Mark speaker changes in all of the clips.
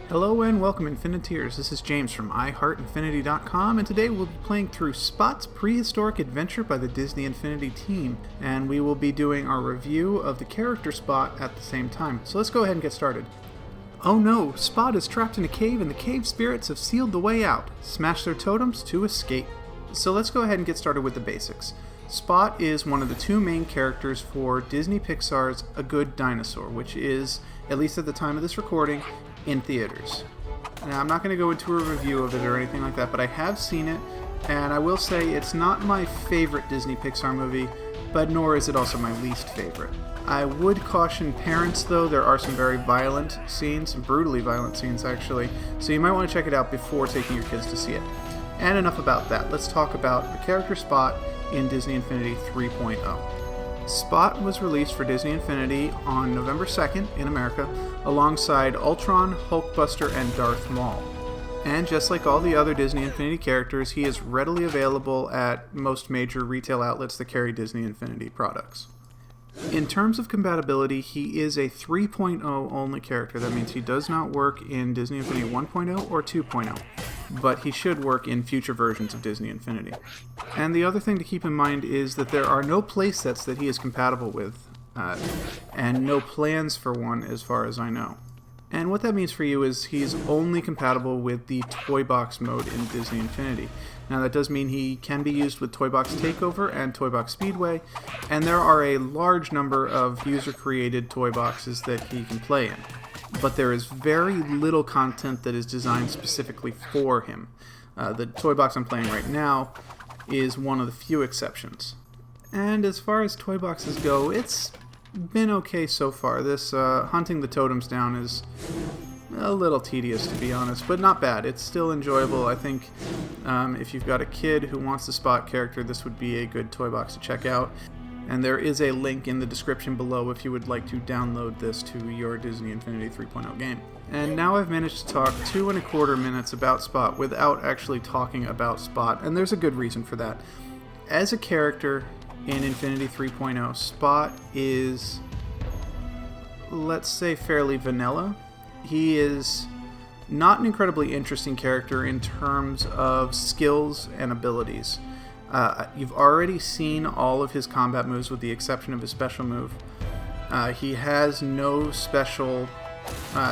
Speaker 1: Hello and welcome, Infiniteers. This is James from iHeartInfinity.com, and today we'll be playing through Spot's Prehistoric Adventure by the Disney Infinity team, and we will be doing our review of the character Spot at the same time. So let's go ahead and get started. Oh no, Spot is trapped in a cave and the cave spirits have sealed the way out. Smash their totems to escape. So let's go ahead and get started with the basics. Spot is one of the two main characters for Disney Pixar's A Good Dinosaur, which is, at least at the time of this recording, in theaters. Now, I'm not going to go into a review of it or anything like that, but I have seen it, and I will say it's not my favorite Disney Pixar movie, but nor is it also my least favorite. I would caution parents, though. There are some very violent scenes, some brutally violent scenes actually, so you might want to check it out before taking your kids to see it. And enough about that. Let's talk about the character Spot in Disney Infinity 3.0. Spot was released for Disney Infinity on November 2nd in America, alongside Ultron, Hulkbuster, and Darth Maul. And just like all the other Disney Infinity characters, he is readily available at most major retail outlets that carry Disney Infinity products. In terms of compatibility, he is a 3.0 only character. That means he does not work in Disney Infinity 1.0 or 2.0, but he should work in future versions of Disney Infinity. And the other thing to keep in mind is that there are no playsets that he is compatible with, and no plans for one as far as I know. And what that means for you is he's only compatible with the Toy Box mode in Disney Infinity. Now that does mean he can be used with Toy Box Takeover and Toy Box Speedway, and there are a large number of user-created Toy Boxes that he can play in. But there is very little content that is designed specifically for him. The Toy Box I'm playing right now is one of the few exceptions. And as far as Toy Boxes go, it's been okay so far. This hunting the totems down is a little tedious, to be honest, but not bad. It's still enjoyable. I think if you've got a kid who wants the Spot character, this would be a good toy box to check out. And there is a link in the description below if you would like to download this to your Disney Infinity 3.0 game. And now I've managed to talk 2.25 minutes about Spot without actually talking about Spot, and there's a good reason for that. As a character in Infinity 3.0, Spot is, let's say, fairly vanilla. He is not an incredibly interesting character in terms of skills and abilities. You've already seen all of his combat moves with the exception of his special move. He has no special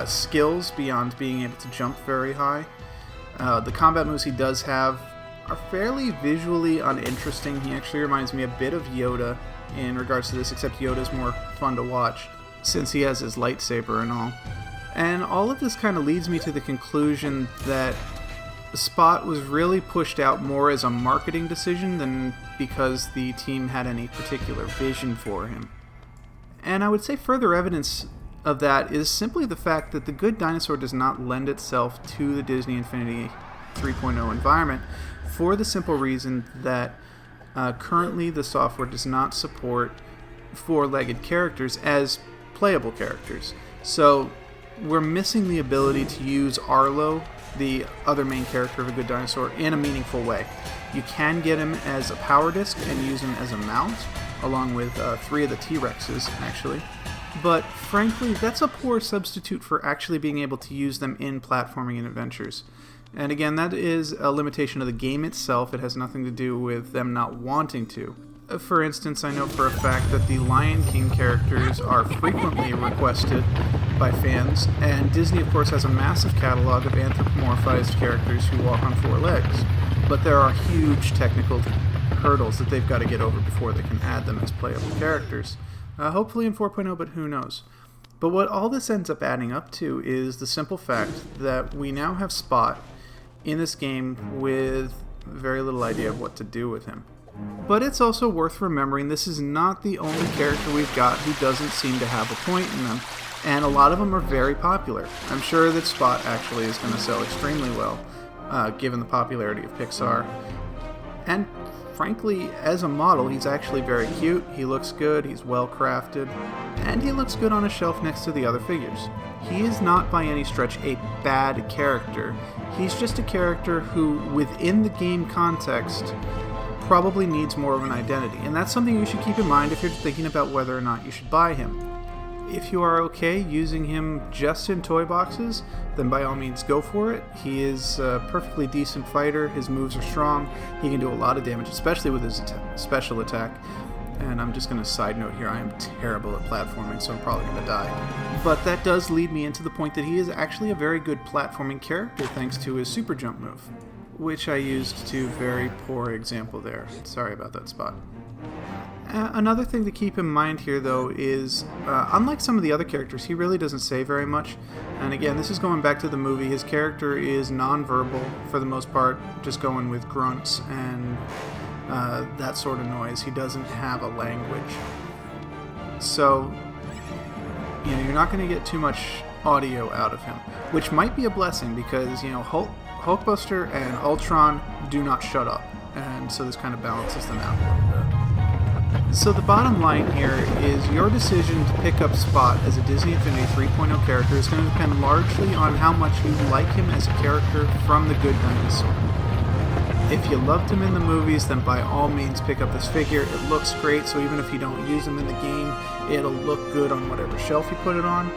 Speaker 1: skills beyond being able to jump very high. The combat moves he does have are fairly visually uninteresting. He actually reminds me a bit of Yoda in regards to this, except Yoda's more fun to watch since he has his lightsaber and all. And all of this kind of leads me to the conclusion that Spot was really pushed out more as a marketing decision than because the team had any particular vision for him. And I would say further evidence of that is simply the fact that The Good Dinosaur does not lend itself to the Disney Infinity 3.0 environment for the simple reason that currently the software does not support four-legged characters as playable characters. So we're missing the ability to use Arlo, the other main character of A Good Dinosaur, in a meaningful way. You can get him as a power disc and use him as a mount, along with 3 of the T-Rexes, actually. But frankly, that's a poor substitute for actually being able to use them in platforming and adventures. And again, that is a limitation of the game itself. It has nothing to do with them not wanting to. For instance, I know for a fact that the Lion King characters are frequently requested by fans, and Disney, of course, has a massive catalog of anthropomorphized characters who walk on 4 legs. But there are huge technical hurdles that they've got to get over before they can add them as playable characters. Hopefully in 4.0, but who knows. But what all this ends up adding up to is the simple fact that we now have Spot in this game with very little idea of what to do with him. But it's also worth remembering this is not the only character we've got who doesn't seem to have a point in them, and a lot of them are very popular. I'm sure that Spot actually is going to sell extremely well, given the popularity of Pixar. And frankly, as a model, he's actually very cute, he looks good, he's well crafted, and he looks good on a shelf next to the other figures. He is not by any stretch a bad character. He's just a character who, within the game context, probably needs more of an identity, and that's something you should keep in mind if you're thinking about whether or not you should buy him. If you are okay using him just in toy boxes, then by all means go for it. He is a perfectly decent fighter. His moves are strong. He can do a lot of damage, especially with his special attack. And I'm just going to side note here, I am terrible at platforming, so I'm probably going to die. But that does lead me into the point that he is actually a very good platforming character thanks to his super jump move, which I used to very poor example there. Sorry about that, Spot. Another thing to keep in mind here, though, is unlike some of the other characters, he really doesn't say very much. And again, this is going back to the movie. His character is non-verbal for the most part, just going with grunts and that sort of noise. He doesn't have a language. So, you're not going to get too much audio out of him, which might be a blessing because, Hulkbuster and Ultron do not shut up. And so this kind of balances them out a little bit. So the bottom line here is your decision to pick up Spot as a Disney Infinity 3.0 character is going to depend largely on how much you like him as a character from The Good Dinosaur. If you loved him in the movies, then by all means pick up this figure. It looks great, so even if you don't use him in the game, it'll look good on whatever shelf you put it on.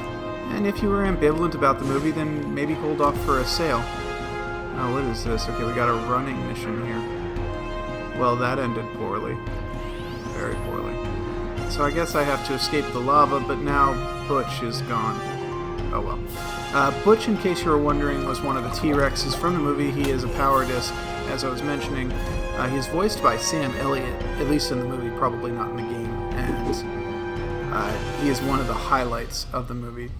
Speaker 1: And if you were ambivalent about the movie, then maybe hold off for a sale. Oh, what is this? Okay, we got a running mission here. Well, that ended poorly. Very poorly. So I guess I have to escape the lava, but now Butch is gone. Oh well. Butch, in case you were wondering, was one of the T-Rexes from the movie. He is a power disc, as I was mentioning. He's voiced by Sam Elliott, at least in the movie, probably not in the game. And he is one of the highlights of the movie,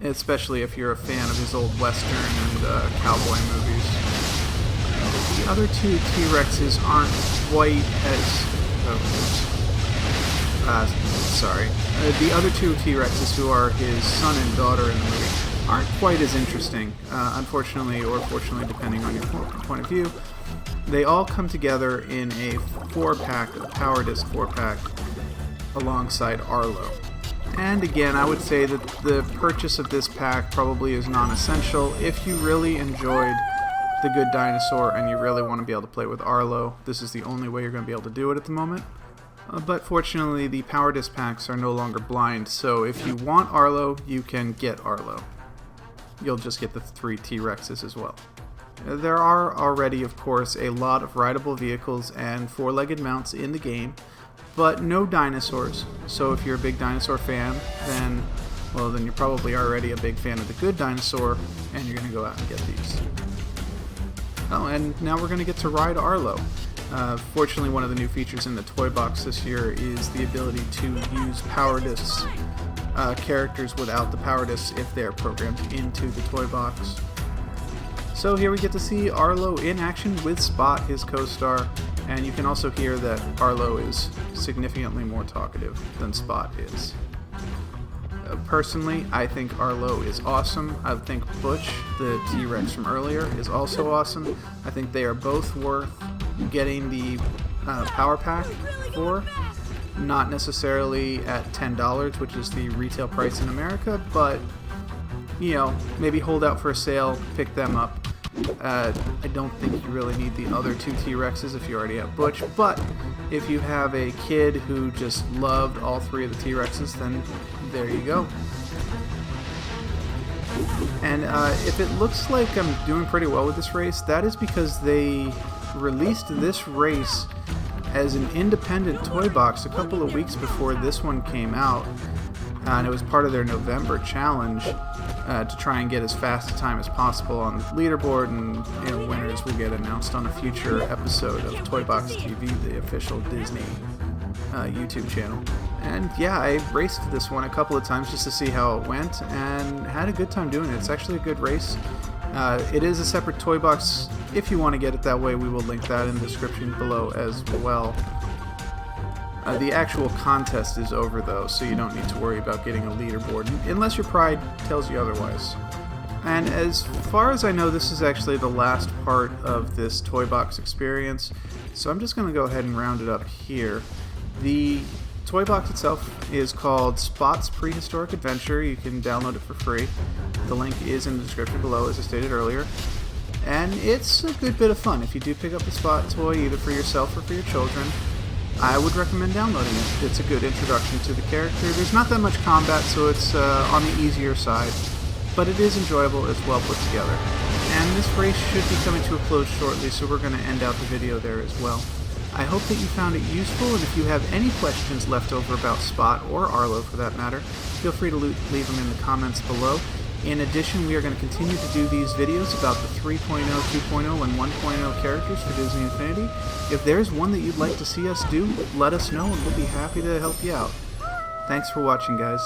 Speaker 1: especially if you're a fan of his old Western and cowboy movies. The other two T-Rexes aren't quite as... the other two T-Rexes, who are his son and daughter in the movie, aren't quite as interesting, unfortunately, or fortunately, depending on your point of view. They all come together in a 4-pack, a Power Disc 4-pack, alongside Arlo. And again, I would say that the purchase of this pack probably is non-essential. If you really enjoyed The Good Dinosaur and you really want to be able to play with Arlo, this is the only way you're going to be able to do it at the moment. But fortunately, the Power Disc packs are no longer blind, so if you want Arlo, you can get Arlo. You'll just get the 3 T-Rexes as well. There are already, of course, a lot of rideable vehicles and 4-legged mounts in the game, but no dinosaurs. So if you're a big dinosaur fan, then you're probably already a big fan of The Good Dinosaur, and you're going to go out and get these. Oh, and now we're going to get to ride Arlo. Fortunately, one of the new features in the toy box this year is the ability to use Power Discs characters without the Power Discs if they're programmed into the toy box. So here we get to see Arlo in action with Spot, his co-star, and you can also hear that Arlo is significantly more talkative than Spot is. Personally, I think Arlo is awesome. I think Butch, the T-Rex from earlier, is also awesome. I think they are both worth getting the Power Pack for. Not necessarily at $10, which is the retail price in America, but, maybe hold out for a sale, pick them up. I don't think you really need the other 2 T-Rexes if you already have Butch, but if you have a kid who just loved all 3 of the T-Rexes, then there you go. And if it looks like I'm doing pretty well with this race, that is because they released this race as an independent toy box a couple of weeks before this one came out, and it was part of their November challenge to try and get as fast a time as possible on the leaderboard, and winners will get announced on a future episode of Toy Box TV, the official Disney YouTube channel. And yeah, I raced this one a couple of times just to see how it went, and had a good time doing it. It's actually a good race. It is a separate toy box. If you want to get it that way, we will link that in the description below as well. The actual contest is over, though, so you don't need to worry about getting a leaderboard, unless your pride tells you otherwise. And as far as I know, this is actually the last part of this toy box experience, so I'm just going to go ahead and round it up here. The toy box itself is called Spot's Prehistoric Adventure. You can download it for free. The link is in the description below, as I stated earlier. And it's a good bit of fun if you do pick up the Spot toy, either for yourself or for your children. I would recommend downloading it. It's a good introduction to the character. There's not that much combat, so it's on the easier side, but it is enjoyable, it's well put together. And this race should be coming to a close shortly, so we're going to end out the video there as well. I hope that you found it useful, and if you have any questions left over about Spot, or Arlo for that matter, feel free to leave them in the comments below. In addition, we are going to continue to do these videos about the 3.0, 2.0, and 1.0 characters for Disney Infinity. If there's one that you'd like to see us do, let us know and we'll be happy to help you out. Thanks for watching, guys.